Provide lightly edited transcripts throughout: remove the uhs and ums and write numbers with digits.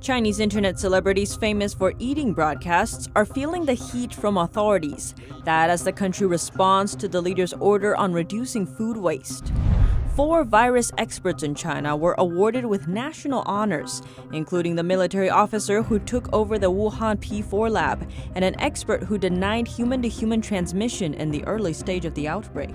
Chinese internet celebrities famous for eating broadcasts are feeling the heat from authorities. That as the country responds to the leader's order on reducing food waste. 4 virus experts in China were awarded with national honors, including the military officer who took over the Wuhan P4 lab and an expert who denied human-to-human transmission in the early stage of the outbreak.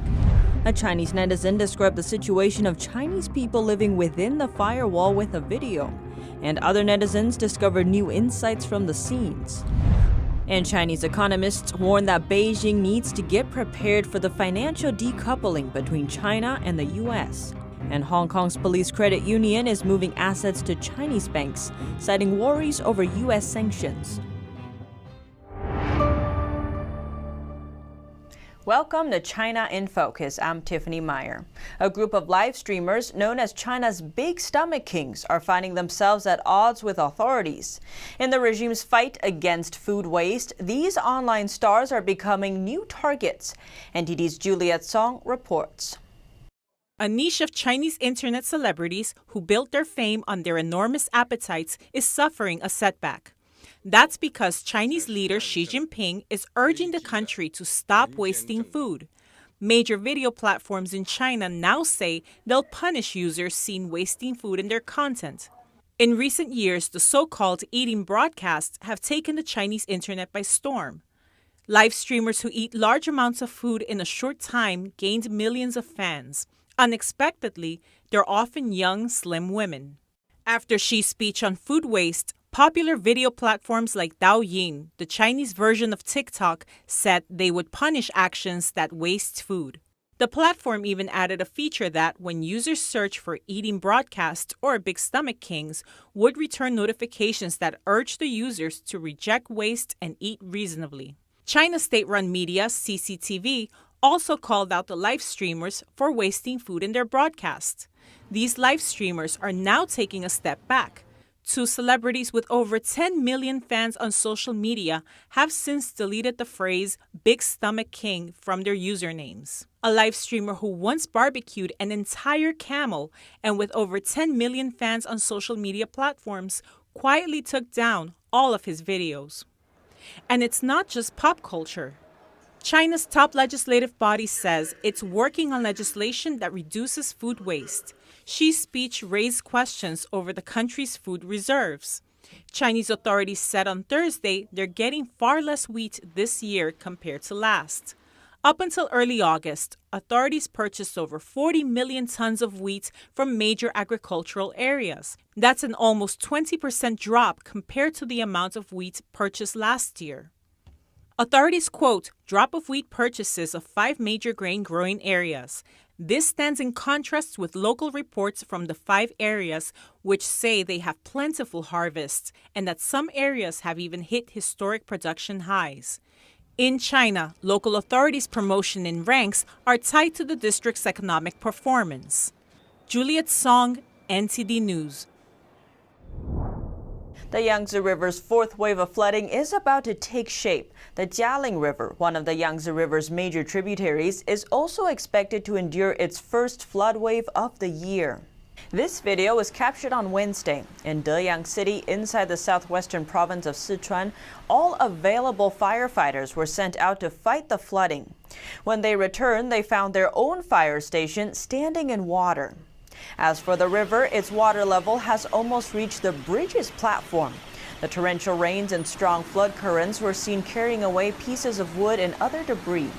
A Chinese netizen described the situation of Chinese people living within the firewall with a video, and other netizens discovered new insights from the scenes. And Chinese economists warn that Beijing needs to get prepared for the financial decoupling between China and the US. And Hong Kong's police credit union is moving assets to Chinese banks, citing worries over US sanctions. Welcome to China in Focus. I'm Tiffany Meyer. A group of live streamers known as China's Big Stomach Kings are finding themselves at odds with authorities. In the regime's fight against food waste, these online stars are becoming new targets. NTD's Juliet Song reports. A niche of Chinese internet celebrities who built their fame on their enormous appetites is suffering a setback. That's because Chinese leader Xi Jinping is urging the country to stop wasting food. Major video platforms in China now say they'll punish users seen wasting food in their content. In recent years, the so-called eating broadcasts have taken the Chinese internet by storm. Live streamers who eat large amounts of food in a short time gained millions of fans. Unexpectedly, they're often young, slim women. After Xi's speech on food waste, popular video platforms like Douyin, the Chinese version of TikTok, said they would punish actions that waste food. The platform even added a feature that, when users search for eating broadcasts or Big Stomach Kings, would return notifications that urge the users to reject waste and eat reasonably. China's state-run media, CCTV, also called out the live streamers for wasting food in their broadcasts. These live streamers are now taking a step back. 2 celebrities with over 10 million fans on social media have since deleted the phrase Big Stomach King from their usernames. A live streamer who once barbecued an entire camel and with over 10 million fans on social media platforms quietly took down all of his videos. And it's not just pop culture. China's top legislative body says it's working on legislation that reduces food waste. Xi's speech raised questions over the country's food reserves. Chinese authorities said on Thursday they're getting far less wheat this year compared to last. Up until early August, authorities purchased over 40 million tons of wheat from major agricultural areas. That's an almost 20% drop compared to the amount of wheat purchased last year. Authorities quote drop of wheat purchases of 5 major grain-growing areas. This stands in contrast with local reports from the 5 areas which say they have plentiful harvests and that some areas have even hit historic production highs. In China, local authorities' promotion in ranks are tied to the district's economic performance. Juliet Song, NTD News. The Yangtze River's 4th wave of flooding is about to take shape. The Jialing River, one of the Yangtze River's major tributaries, is also expected to endure its first flood wave of the year. This video was captured on Wednesday. In Deyang City, inside the southwestern province of Sichuan, all available firefighters were sent out to fight the flooding. When they returned, they found their own fire station standing in water. As for the river, its water level has almost reached the bridge's platform. The torrential rains and strong flood currents were seen carrying away pieces of wood and other debris.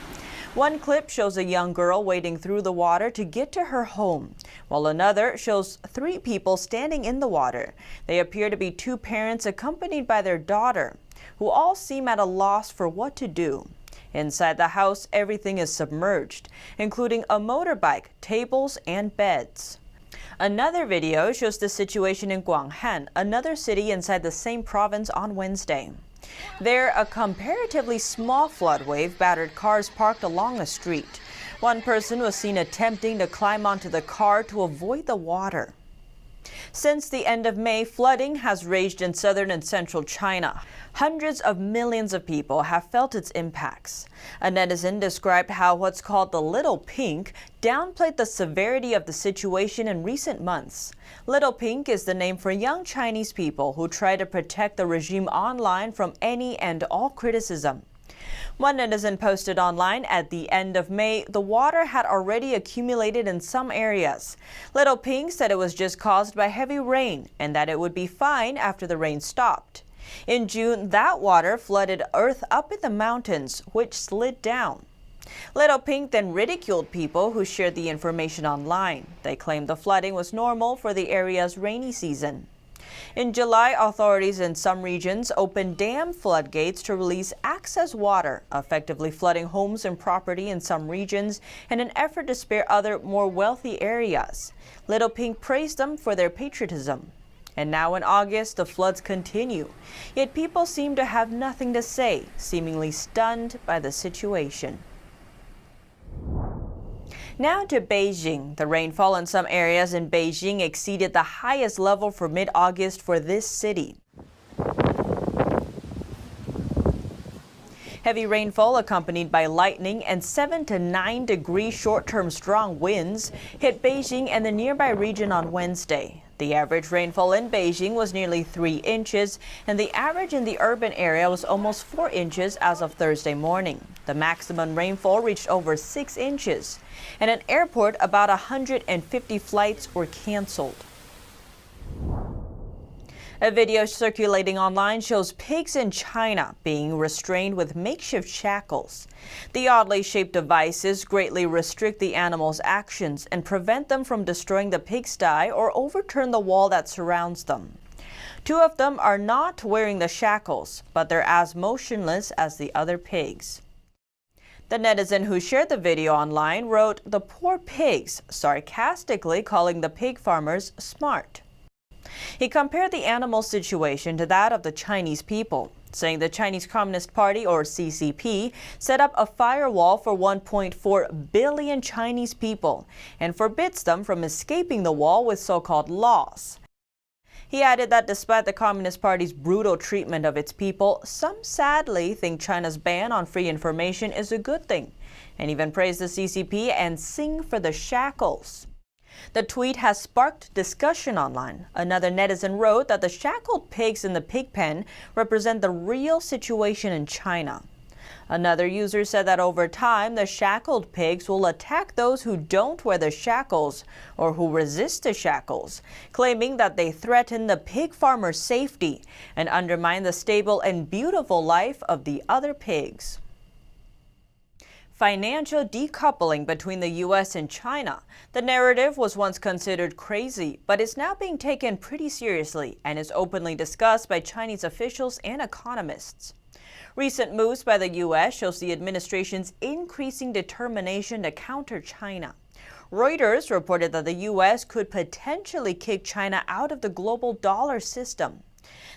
One clip shows a young girl wading through the water to get to her home, while another shows 3 people standing in the water. They appear to be 2 parents accompanied by their daughter, who all seem at a loss for what to do. Inside the house, everything is submerged, including a motorbike, tables, and beds. Another video shows the situation in Guanghan, another city inside the same province, on Wednesday. There, a comparatively small flood wave battered cars parked along a street. One person was seen attempting to climb onto the car to avoid the water. Since the end of May, flooding has raged in southern and central China. Hundreds of millions of people have felt its impacts. A netizen described how what's called the Little Pink downplayed the severity of the situation in recent months. Little Pink is the name for young Chinese people who try to protect the regime online from any and all criticism. One netizen posted online at the end of May, the water had already accumulated in some areas. Little Pink said it was just caused by heavy rain and that it would be fine after the rain stopped. In June, that water flooded earth up in the mountains, which slid down. Little Pink then ridiculed people who shared the information online. They claimed the flooding was normal for the area's rainy season. In July, authorities in some regions opened dam floodgates to release excess water, effectively flooding homes and property in some regions in an effort to spare other, more wealthy areas. Little Pink praised them for their patriotism. And now in August, the floods continue. Yet people seem to have nothing to say, seemingly stunned by the situation. Now to Beijing. The rainfall in some areas in Beijing exceeded the highest level for mid-August for this city. Heavy rainfall accompanied by lightning and 7 to 9 degree short-term strong winds hit Beijing and the nearby region on Wednesday. The average rainfall in Beijing was nearly 3 inches, and the average in the urban area was almost 4 inches as of Thursday morning. The maximum rainfall reached over 6 inches. At an airport, about 150 flights were canceled. A video circulating online shows pigs in China being restrained with makeshift shackles. The oddly shaped devices greatly restrict the animals' actions and prevent them from destroying the pigsty or overturn the wall that surrounds them. 2 of them are not wearing the shackles, but they're as motionless as the other pigs. The netizen who shared the video online wrote, "The poor pigs," sarcastically calling the pig farmers smart. He compared the animal situation to that of the Chinese people, saying the Chinese Communist Party, or CCP, set up a firewall for 1.4 billion Chinese people and forbids them from escaping the wall with so-called laws. He added that despite the Communist Party's brutal treatment of its people, some sadly think China's ban on free information is a good thing, and even praised the CCP and sing for the shackles. The tweet has sparked discussion online. Another netizen wrote that the shackled pigs in the pig pen represent the real situation in China. Another user said that over time, the shackled pigs will attack those who don't wear the shackles or who resist the shackles, claiming that they threaten the pig farmer's safety and undermine the stable and beautiful life of the other pigs. Financial decoupling between the U.S. and China. The narrative was once considered crazy, but is now being taken pretty seriously and is openly discussed by Chinese officials and economists. Recent moves by the U.S. shows the administration's increasing determination to counter China. Reuters reported that the U.S. could potentially kick China out of the global dollar system.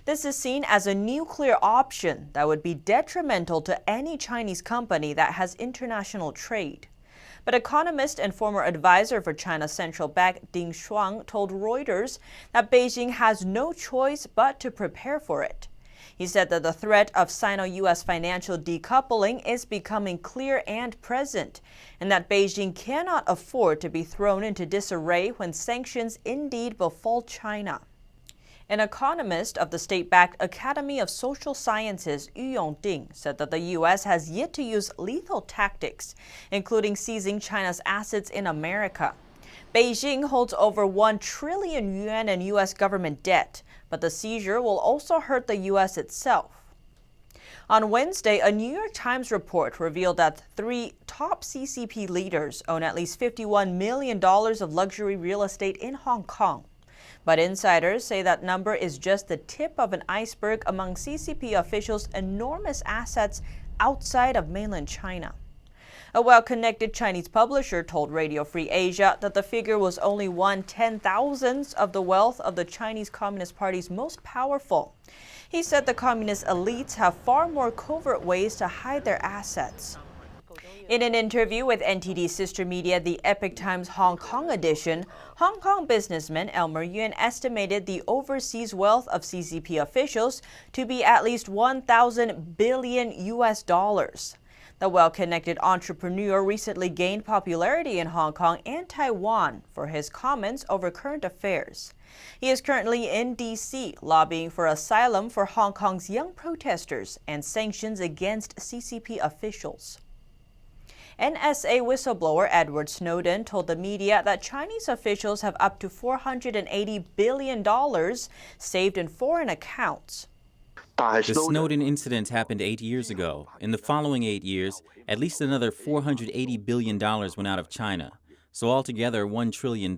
This is seen as a nuclear option that would be detrimental to any Chinese company that has international trade. But economist and former advisor for China's central bank Ding Shuang told Reuters that Beijing has no choice but to prepare for it. He said that the threat of Sino-U.S. financial decoupling is becoming clear and present, and that Beijing cannot afford to be thrown into disarray when sanctions indeed befall China. An economist of the state-backed Academy of Social Sciences, Yu Yongding, said that the U.S. has yet to use lethal tactics, including seizing China's assets in America. Beijing holds over 1 trillion yuan in U.S. government debt, but the seizure will also hurt the U.S. itself. On Wednesday, a New York Times report revealed that 3 top CCP leaders own at least $51 million of luxury real estate in Hong Kong. But insiders say that number is just the tip of an iceberg among CCP officials' enormous assets outside of mainland China. A well-connected Chinese publisher told Radio Free Asia that the figure was only 1/10,000th of the wealth of the Chinese Communist Party's most powerful. He said the communist elites have far more covert ways to hide their assets. In an interview with NTD's sister media, the Epoch Times Hong Kong edition, Hong Kong businessman Elmer Yuen estimated the overseas wealth of CCP officials to be at least 1,000 billion US dollars. The well-connected entrepreneur recently gained popularity in Hong Kong and Taiwan for his comments over current affairs. He is currently in D.C. lobbying for asylum for Hong Kong's young protesters and sanctions against CCP officials. NSA whistleblower Edward Snowden told the media that Chinese officials have up to $480 billion saved in foreign accounts. The Snowden incident happened 8 years ago. In the following 8 years, at least another $480 billion went out of China. So altogether, $1 trillion.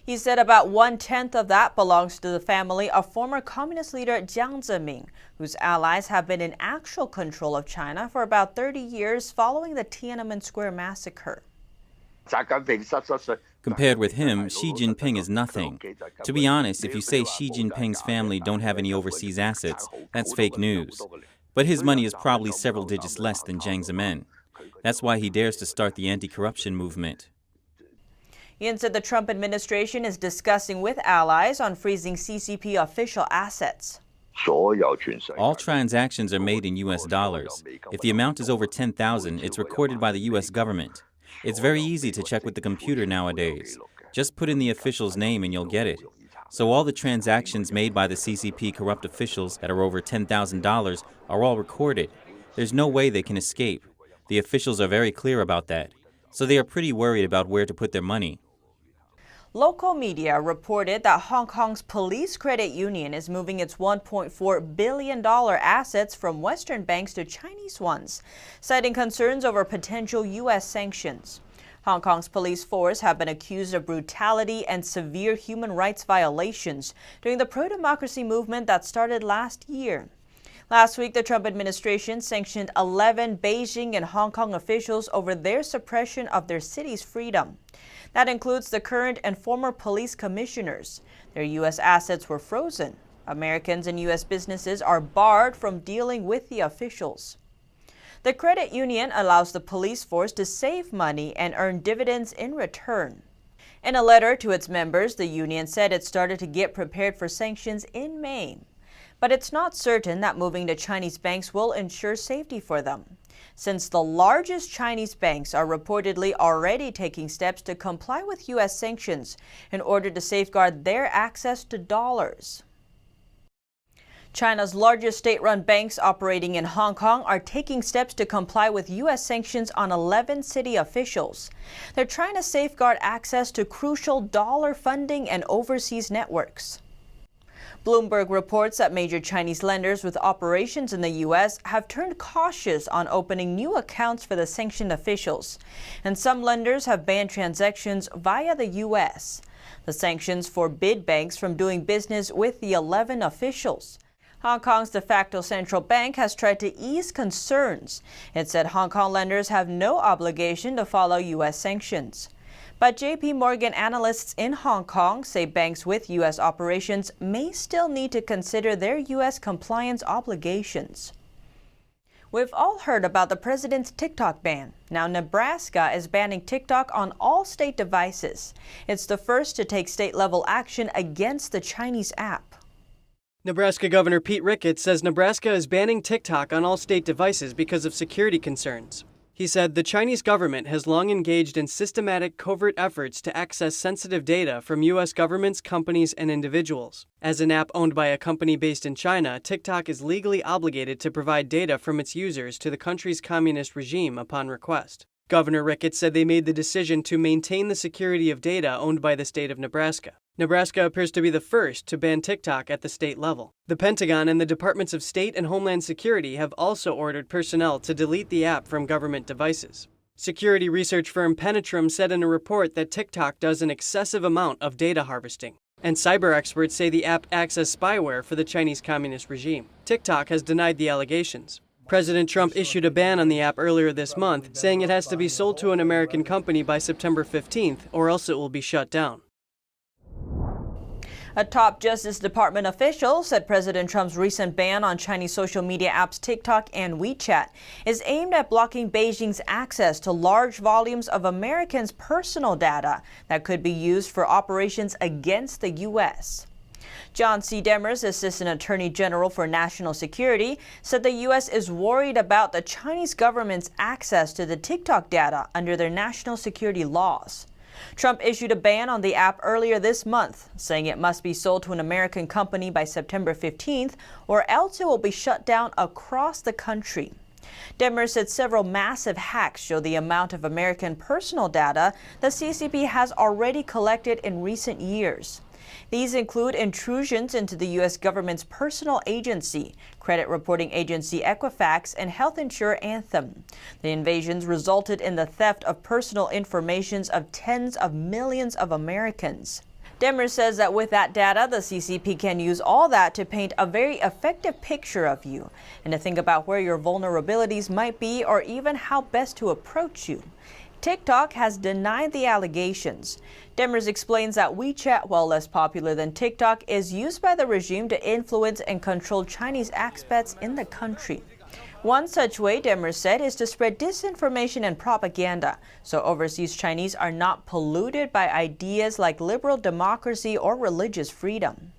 He said about 1/10 of that belongs to the family of former communist leader Jiang Zemin, whose allies have been in actual control of China for about 30 years following the Tiananmen Square massacre. Compared with him, Xi Jinping is nothing. To be honest, if you say Xi Jinping's family don't have any overseas assets, that's fake news. But his money is probably several digits less than Jiang Zemin. That's why he dares to start the anti-corruption movement. Yun said the Trump administration is discussing with allies on freezing CCP official assets. All transactions are made in U.S. dollars. If the amount is over 10,000, it's recorded by the U.S. government. It's very easy to check with the computer nowadays. Just put in the official's name and you'll get it. So all the transactions made by the CCP corrupt officials that are over $10,000 are all recorded. There's no way they can escape. The officials are very clear about that. So they are pretty worried about where to put their money. Local media reported that Hong Kong's police credit union is moving its $1.4 billion assets from Western banks to Chinese ones, citing concerns over potential U.S. sanctions. Hong Kong's police force have been accused of brutality and severe human rights violations during the pro-democracy movement that started last year. Last week, the Trump administration sanctioned 11 Beijing and Hong Kong officials over their suppression of their city's freedom. That includes the current and former police commissioners. Their U.S. assets were frozen. Americans and U.S. businesses are barred from dealing with the officials. The credit union allows the police force to save money and earn dividends in return. In a letter to its members, the union said it started to get prepared for sanctions in May. But it's not certain that moving to Chinese banks will ensure safety for them, since the largest Chinese banks are reportedly already taking steps to comply with U.S. sanctions in order to safeguard their access to dollars. China's largest state-run banks operating in Hong Kong are taking steps to comply with U.S. sanctions on 11 city officials. They're trying to safeguard access to crucial dollar funding and overseas networks. Bloomberg reports that major Chinese lenders with operations in the U.S. have turned cautious on opening new accounts for the sanctioned officials, and some lenders have banned transactions via the U.S. The sanctions forbid banks from doing business with the 11 officials. Hong Kong's de facto central bank has tried to ease concerns. It said Hong Kong lenders have no obligation to follow U.S. sanctions. But J.P. Morgan analysts in Hong Kong say banks with U.S. operations may still need to consider their U.S. compliance obligations. We've all heard about the president's TikTok ban. Now Nebraska is banning TikTok on all state devices. It's the first to take state-level action against the Chinese app. Nebraska Governor Pete Ricketts says Nebraska is banning TikTok on all state devices because of security concerns. He said the Chinese government has long engaged in systematic covert efforts to access sensitive data from U.S. governments, companies, and individuals. As an app owned by a company based in China, TikTok is legally obligated to provide data from its users to the country's communist regime upon request. Governor Ricketts said they made the decision to maintain the security of data owned by the state of Nebraska. Nebraska appears to be the first to ban TikTok at the state level. The Pentagon and the Departments of State and Homeland Security have also ordered personnel to delete the app from government devices. Security research firm Penetrum said in a report that TikTok does an excessive amount of data harvesting. And cyber experts say the app acts as spyware for the Chinese communist regime. TikTok has denied the allegations. President Trump issued a ban on the app earlier this month, saying it has to be sold to an American company by September 15th, or else it will be shut down. A top Justice Department official said President Trump's recent ban on Chinese social media apps TikTok and WeChat is aimed at blocking Beijing's access to large volumes of Americans' personal data that could be used for operations against the U.S. John C. Demers, Assistant Attorney General for National Security, said the U.S. is worried about the Chinese government's access to the TikTok data under their national security laws. Trump issued a ban on the app earlier this month, saying it must be sold to an American company by September 15th, or else it will be shut down across the country. Demers said several massive hacks show the amount of American personal data the CCP has already collected in recent years. These include intrusions into the U.S. government's personal agency, credit reporting agency Equifax, and health insurer Anthem. The invasions resulted in the theft of personal information of tens of millions of Americans. Demers says that with that data, the CCP can use all that to paint a very effective picture of you and to think about where your vulnerabilities might be or even how best to approach you. TikTok has denied the allegations. Demers explains that WeChat, while less popular than TikTok, is used by the regime to influence and control Chinese expats in the country. One such way, Demers said, is to spread disinformation and propaganda, so overseas Chinese are not polluted by ideas like liberal democracy or religious freedom.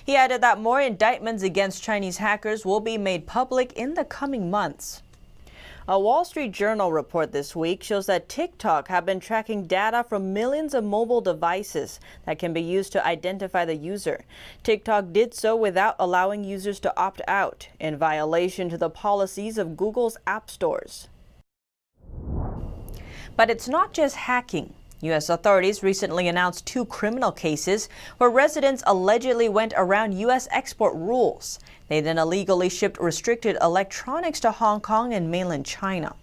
He added that more indictments against Chinese hackers will be made public in the coming months. A Wall Street Journal report this week shows that TikTok have been tracking data from millions of mobile devices that can be used to identify the user. TikTok did so without allowing users to opt out, in violation to the policies of Google's app stores. But it's not just hacking. U.S. authorities recently announced 2 criminal cases where residents allegedly went around U.S. export rules. They then illegally shipped restricted electronics to Hong Kong and mainland China.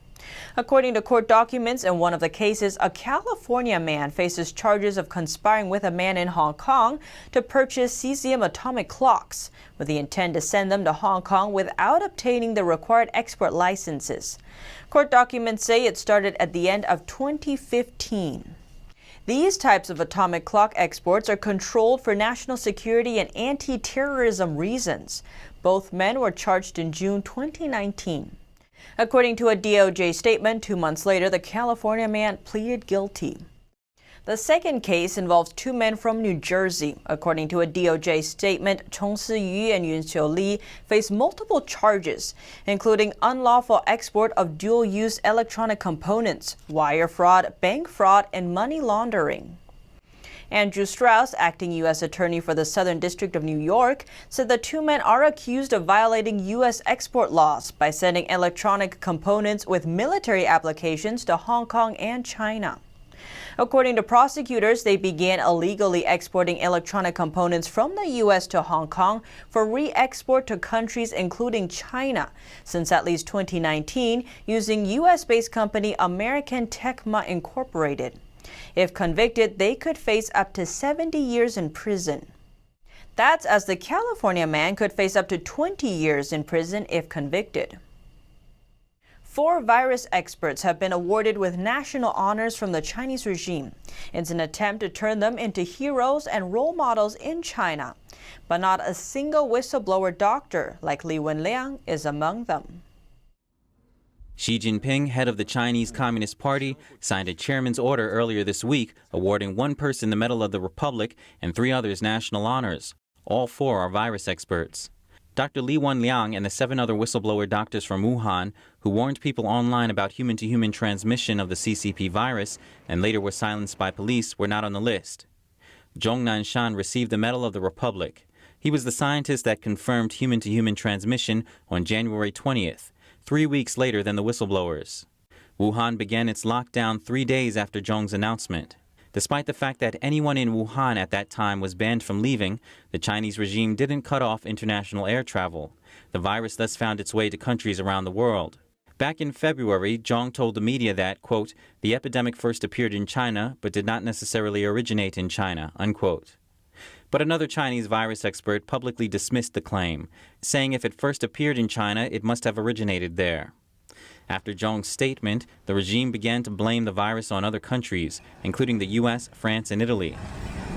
According to court documents, in one of the cases, a California man faces charges of conspiring with a man in Hong Kong to purchase cesium atomic clocks, with the intent to send them to Hong Kong without obtaining the required export licenses. Court documents say it started at the end of 2015. These types of atomic clock exports are controlled for national security and anti-terrorism reasons. Both men were charged in June 2019. According to a DOJ statement, 2 months later, the California man pleaded guilty. The second case involves 2 men from New Jersey. According to a DOJ statement, Chong Si-yu and Yun Xiu-li face multiple charges, including unlawful export of dual-use electronic components, wire fraud, bank fraud, and money laundering. Andrew Strauss, acting U.S. Attorney for the Southern District of New York, said the 2 men are accused of violating U.S. export laws by sending electronic components with military applications to Hong Kong and China. According to prosecutors, they began illegally exporting electronic components from the U.S. to Hong Kong for re-export to countries including China since at least 2019, using U.S.-based company American Tecma Incorporated. If convicted, they could face up to 70 years in prison. That's as the California man could face up to 20 years in prison if convicted. 4 virus experts have been awarded with national honors from the Chinese regime. It's an attempt to turn them into heroes and role models in China. But not a single whistleblower doctor like Li Wenliang is among them. Xi Jinping, head of the Chinese Communist Party, signed a chairman's order earlier this week awarding 1 person the Medal of the Republic and 3 others national honors. All 4 are virus experts. Dr. Li Wenliang and the 7 other whistleblower doctors from Wuhan, who warned people online about human-to-human transmission of the CCP virus and later were silenced by police, were not on the list. Zhong Nanshan received the Medal of the Republic. He was the scientist that confirmed human-to-human transmission on January 20th, 3 weeks later than the whistleblowers. Wuhan began its lockdown 3 days after Zhong's announcement. Despite the fact that anyone in Wuhan at that time was banned from leaving, the Chinese regime didn't cut off international air travel. The virus thus found its way to countries around the world. Back in February, Zhong told the media that, quote, the epidemic first appeared in China, but did not necessarily originate in China, unquote. But another Chinese virus expert publicly dismissed the claim, saying if it first appeared in China, it must have originated there. After Zhong's statement, the regime began to blame the virus on other countries, including the U.S., France, and Italy.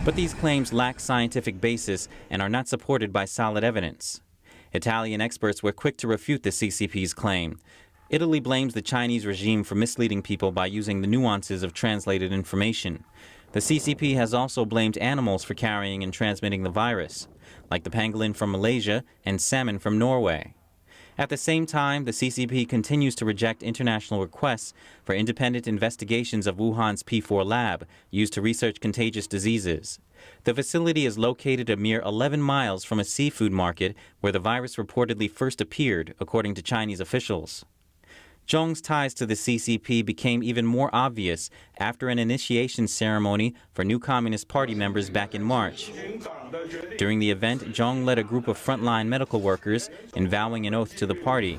But these claims lack scientific basis and are not supported by solid evidence. Italian experts were quick to refute the CCP's claim. Italy blames the Chinese regime for misleading people by using the nuances of translated information. The CCP has also blamed animals for carrying and transmitting the virus, like the pangolin from Malaysia and salmon from Norway. At the same time, the CCP continues to reject international requests for independent investigations of Wuhan's P4 lab used to research contagious diseases. The facility is located a mere 11 miles from a seafood market where the virus reportedly first appeared, according to Chinese officials. Zhong's ties to the CCP became even more obvious after an initiation ceremony for new Communist Party members back in March. During the event, Zhong led a group of frontline medical workers in vowing an oath to the party.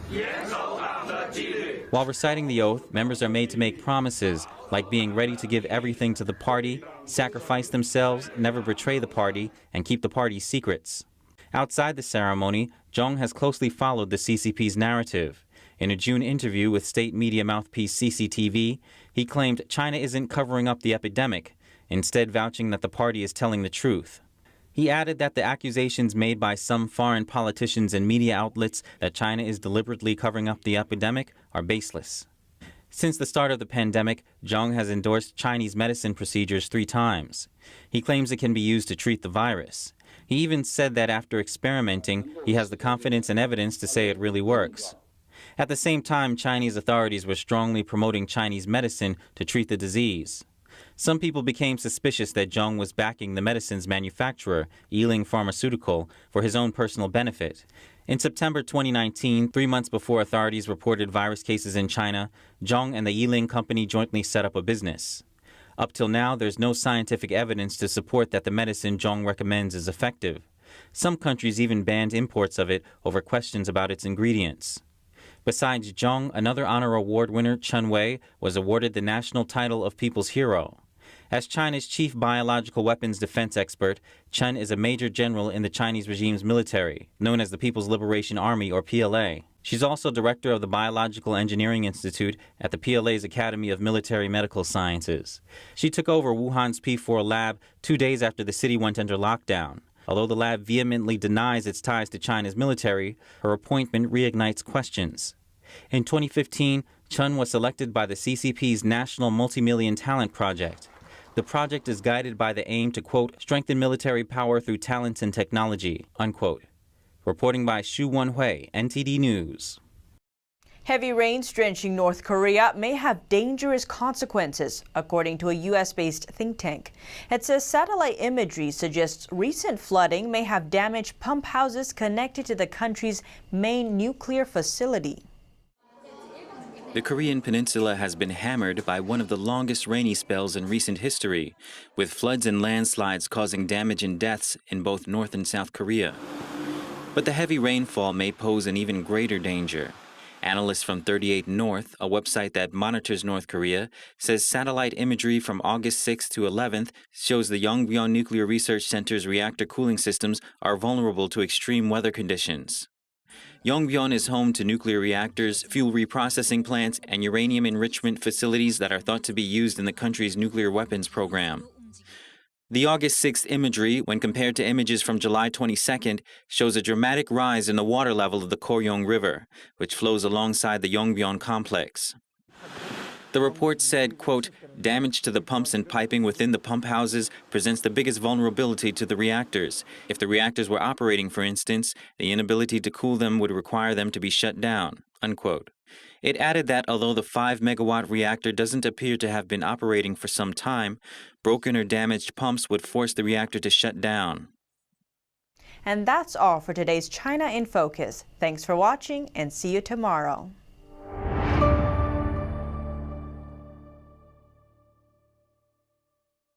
While reciting the oath, members are made to make promises, like being ready to give everything to the party, sacrifice themselves, never betray the party, and keep the party's secrets. Outside the ceremony, Zhong has closely followed the CCP's narrative. In a June interview with state media mouthpiece CCTV, he claimed China isn't covering up the epidemic, instead vouching that the party is telling the truth. He added that the accusations made by some foreign politicians and media outlets that China is deliberately covering up the epidemic are baseless. Since the start of the pandemic, Zhong has endorsed Chinese medicine procedures 3 times. He claims it can be used to treat the virus. He even said that after experimenting, he has the confidence and evidence to say it really works. At the same time, Chinese authorities were strongly promoting Chinese medicine to treat the disease. Some people became suspicious that Zhong was backing the medicine's manufacturer, Yiling Pharmaceutical, for his own personal benefit. In September 2019, 3 months before authorities reported virus cases in China, Zhong and the Yiling company jointly set up a business. Up till now, there's no scientific evidence to support that the medicine Zhong recommends is effective. Some countries even banned imports of it over questions about its ingredients. Besides Zhong, another honor award winner, Chen Wei, was awarded the national title of People's Hero. As China's chief biological weapons defense expert, Chen is a major general in the Chinese regime's military, known as the People's Liberation Army, or PLA. She's also director of the Biological Engineering Institute at the PLA's Academy of Military Medical Sciences. She took over Wuhan's P4 lab 2 days after the city went under lockdown. Although the lab vehemently denies its ties to China's military, her appointment reignites questions. In 2015, Chen was selected by the CCP's National Multi-Million Talent Project. The project is guided by the aim to, quote, strengthen military power through talents and technology, unquote. Reporting by Xu Wenhui, NTD News. Heavy rains drenching North Korea may have dangerous consequences, according to a U.S.-based think tank. It says satellite imagery suggests recent flooding may have damaged pump houses connected to the country's main nuclear facility. The Korean peninsula has been hammered by one of the longest rainy spells in recent history, with floods and landslides causing damage and deaths in both North and South Korea. But the heavy rainfall may pose an even greater danger. Analysts from 38 North, a website that monitors North Korea, says satellite imagery from August 6th to 11th shows the Yongbyon Nuclear Research Center's reactor cooling systems are vulnerable to extreme weather conditions. Yongbyon is home to nuclear reactors, fuel reprocessing plants, and uranium enrichment facilities that are thought to be used in the country's nuclear weapons program. The August 6th imagery, when compared to images from July 22nd, shows a dramatic rise in the water level of the Koryong River, which flows alongside the Yongbyon complex. The report said, quote, damage to the pumps and piping within the pump houses presents the biggest vulnerability to the reactors. If the reactors were operating, for instance, the inability to cool them would require them to be shut down, unquote. It added that although the 5-megawatt reactor doesn't appear to have been operating for some time, broken or damaged pumps would force the reactor to shut down. And that's all for today's China in Focus. Thanks for watching and see you tomorrow.